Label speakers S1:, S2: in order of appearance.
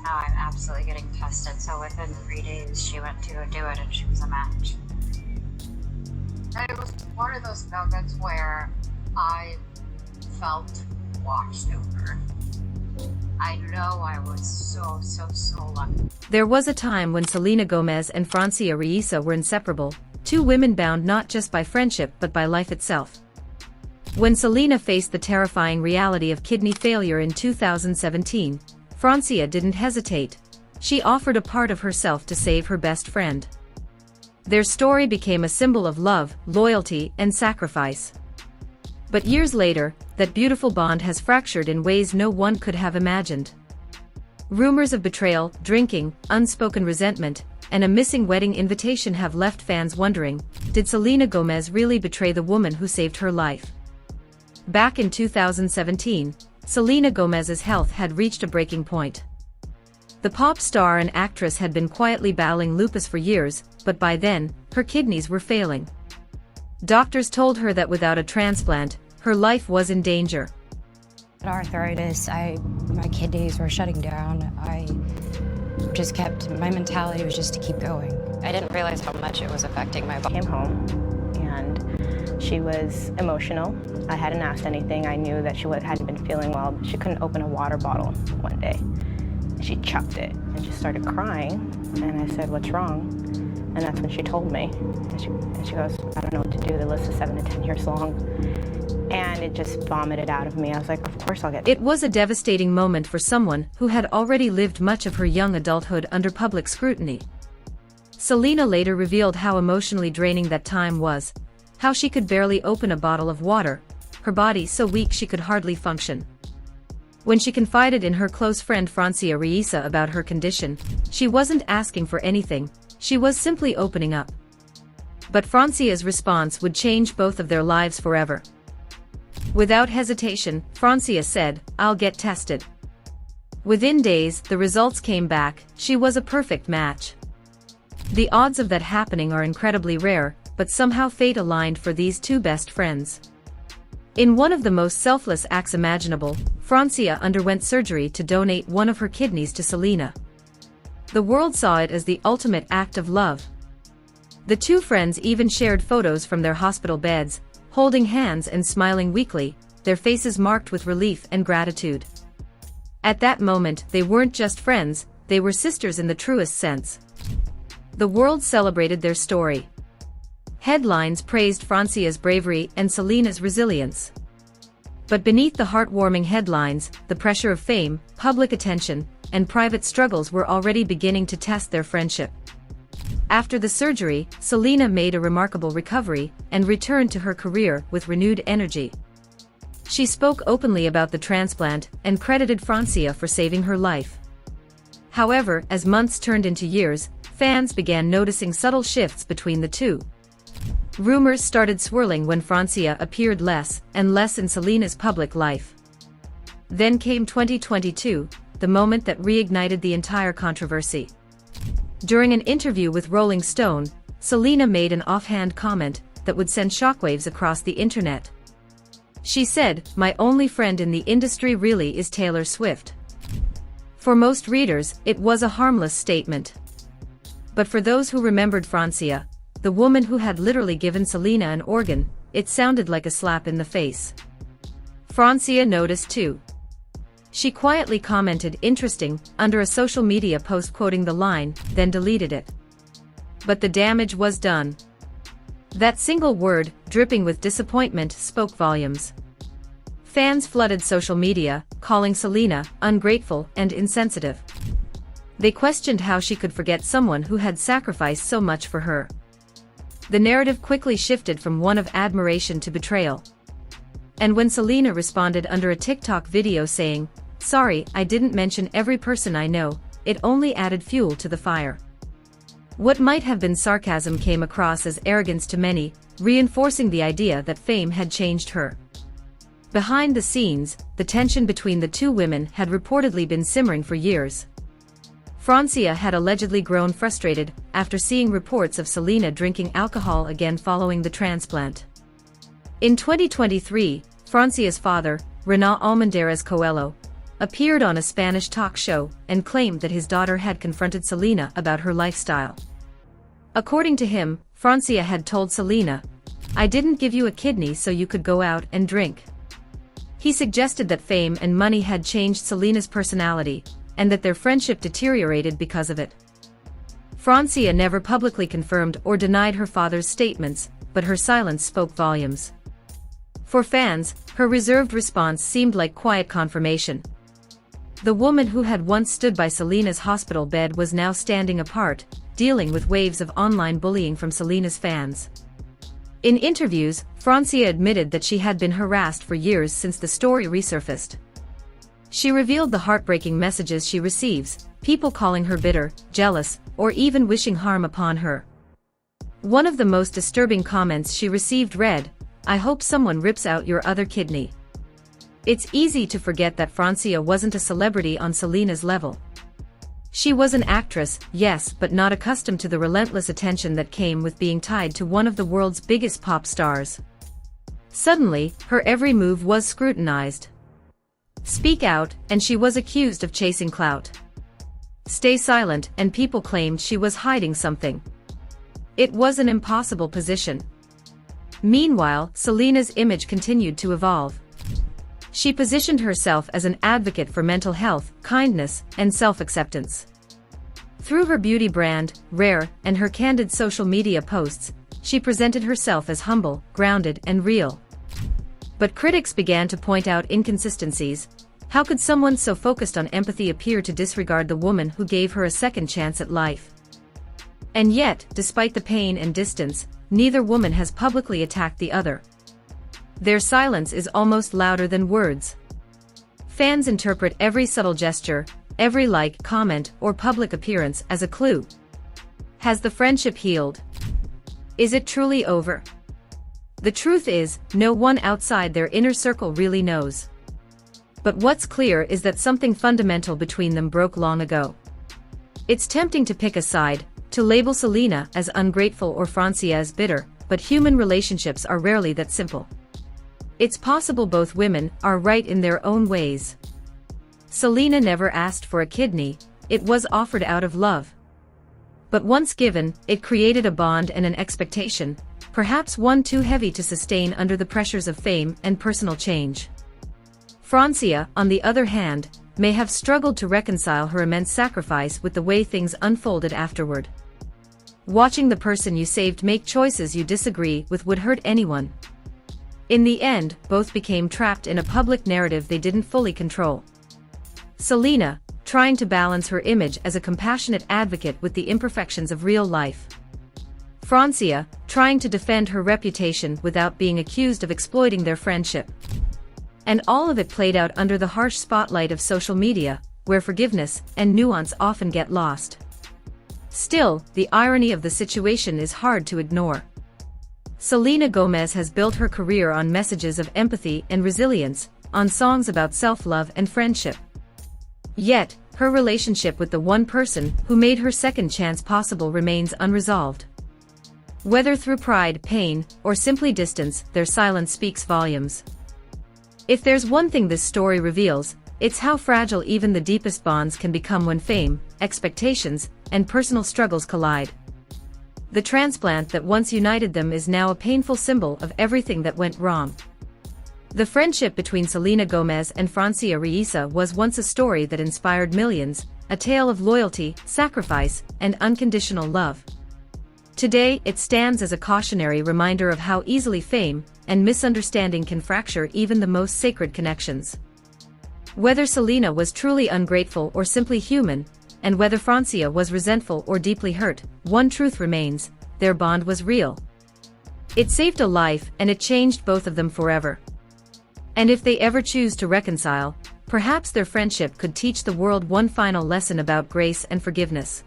S1: now I'm absolutely getting tested. So within 3 days, she went to go do it and she was a match. It was one of those moments where I felt watched over. I know I was so lucky.
S2: There was a time when Selena Gomez and Francia Raisa were inseparable, two women bound not just by friendship but by life itself. When Selena faced the terrifying reality of kidney failure in 2017, Francia didn't hesitate. She offered a part of herself to save her best friend. Their story became a symbol of love, loyalty, and sacrifice. But years later, that beautiful bond has fractured in ways no one could have imagined. Rumors of betrayal, drinking, unspoken resentment, and a missing wedding invitation have left fans wondering, did Selena Gomez really betray the woman who saved her life? Back in 2017, Selena Gomez's health had reached a breaking point. The pop star and actress had been quietly battling lupus for years, but by then, her kidneys were failing. Doctors told her that without a transplant, her life was in danger.
S3: Arthritis, my kidneys were shutting down. My mentality was just to keep going.
S4: I didn't realize how much it was affecting my body. I came home and she was emotional. I hadn't asked anything. I knew that she hadn't been feeling well. She couldn't open a water bottle one day. She chucked it and just started crying. And I said, "What's wrong?" And that's when she told me. And she goes, "I don't know what to do. The list is 7 to 10 years long." And it just vomited out of me. I was like, of course I'll get it.
S2: It was a devastating moment for someone who had already lived much of her young adulthood under public scrutiny. Selena later revealed how emotionally draining that time was, how she could barely open a bottle of water, her body so weak she could hardly function. When she confided in her close friend Francia Raisa about her condition, she wasn't asking for anything, she was simply opening up. But Francia's response would change both of their lives forever. Without hesitation, Francia said, "I'll get tested." Within days, the results came back. She was a perfect match. The odds of that happening are incredibly rare, but somehow fate aligned for these two best friends. In one of the most selfless acts imaginable, Francia underwent surgery to donate one of her kidneys to Selena. The world saw it as the ultimate act of love. The two friends even shared photos from their hospital beds, holding hands and smiling weakly, their faces marked with relief and gratitude. At that moment, they weren't just friends, they were sisters in the truest sense. The world celebrated their story. Headlines praised Francia's bravery and Selena's resilience. But beneath the heartwarming headlines, the pressure of fame, public attention, and private struggles were already beginning to test their friendship. After the surgery, Selena made a remarkable recovery and returned to her career with renewed energy. She spoke openly about the transplant and credited Francia for saving her life. However, as months turned into years, fans began noticing subtle shifts between the two. Rumors started swirling when Francia appeared less and less in Selena's public life. Then came 2022, the moment that reignited the entire controversy. During an interview with Rolling Stone, Selena made an offhand comment that would send shockwaves across the internet. She said, "My only friend in the industry really is Taylor Swift." For most readers, it was a harmless statement. But for those who remembered Francia, the woman who had literally given Selena an organ, it sounded like a slap in the face. Francia noticed too. She quietly commented "interesting" under a social media post quoting the line, then deleted it. But the damage was done. That single word, dripping with disappointment, spoke volumes. Fans flooded social media, calling Selena ungrateful and insensitive. They questioned how she could forget someone who had sacrificed so much for her. The narrative quickly shifted from one of admiration to betrayal. And when Selena responded under a TikTok video saying, "Sorry, I didn't mention every person I know," it only added fuel to the fire. What might have been sarcasm came across as arrogance to many, reinforcing the idea that fame had changed her. Behind the scenes, the tension between the two women had reportedly been simmering for years. Francia had allegedly grown frustrated after seeing reports of Selena drinking alcohol again following the transplant. In 2023, Francia's father, Renan Almendarez Coelho, appeared on a Spanish talk show and claimed that his daughter had confronted Selena about her lifestyle. According to him, Francia had told Selena, "I didn't give you a kidney so you could go out and drink." He suggested that fame and money had changed Selena's personality, and that their friendship deteriorated because of it. Francia never publicly confirmed or denied her father's statements, but her silence spoke volumes. For fans, her reserved response seemed like quiet confirmation. The woman who had once stood by Selena's hospital bed was now standing apart, dealing with waves of online bullying from Selena's fans. In interviews, Francia admitted that she had been harassed for years since the story resurfaced. She revealed the heartbreaking messages she receives, people calling her bitter, jealous, or even wishing harm upon her. One of the most disturbing comments she received read, "I hope someone rips out your other kidney." It's easy to forget that Francia wasn't a celebrity on Selena's level. She was an actress, yes, but not accustomed to the relentless attention that came with being tied to one of the world's biggest pop stars. Suddenly, her every move was scrutinized. Speak out, and she was accused of chasing clout. Stay silent, and people claimed she was hiding something. It was an impossible position. Meanwhile, Selena's image continued to evolve. She positioned herself as an advocate for mental health, kindness, and self-acceptance. Through her beauty brand, Rare, and her candid social media posts, she presented herself as humble, grounded, and real. But critics began to point out inconsistencies. How could someone so focused on empathy appear to disregard the woman who gave her a second chance at life? And yet, despite the pain and distance, neither woman has publicly attacked the other. Their silence is almost louder than words. Fans interpret every subtle gesture, every like, comment, or public appearance as a clue. Has the friendship healed? Is it truly over? The truth is, no one outside their inner circle really knows. But what's clear is that something fundamental between them broke long ago. It's tempting to pick a side, to label Selena as ungrateful or Francia as bitter, but human relationships are rarely that simple. It's possible both women are right in their own ways. Selena never asked for a kidney, it was offered out of love. But once given, it created a bond and an expectation, perhaps one too heavy to sustain under the pressures of fame and personal change. Francia, on the other hand, may have struggled to reconcile her immense sacrifice with the way things unfolded afterward. Watching the person you saved make choices you disagree with would hurt anyone. In the end, both became trapped in a public narrative they didn't fully control. Selena, trying to balance her image as a compassionate advocate with the imperfections of real life. Francia, trying to defend her reputation without being accused of exploiting their friendship. And all of it played out under the harsh spotlight of social media, where forgiveness and nuance often get lost. Still, the irony of the situation is hard to ignore. Selena Gomez has built her career on messages of empathy and resilience, on songs about self-love and friendship. Yet, her relationship with the one person who made her second chance possible remains unresolved. Whether through pride, pain, or simply distance, their silence speaks volumes. If there's one thing this story reveals, it's how fragile even the deepest bonds can become when fame, expectations, and personal struggles collide. The transplant that once united them is now a painful symbol of everything that went wrong. The friendship between Selena Gomez and Francia Raisa was once a story that inspired millions, a tale of loyalty, sacrifice, and unconditional love. Today, it stands as a cautionary reminder of how easily fame and misunderstanding can fracture even the most sacred connections. Whether Selena was truly ungrateful or simply human, and whether Francia was resentful or deeply hurt, one truth remains: their bond was real. It saved a life and it changed both of them forever. And if they ever choose to reconcile, perhaps their friendship could teach the world one final lesson about grace and forgiveness.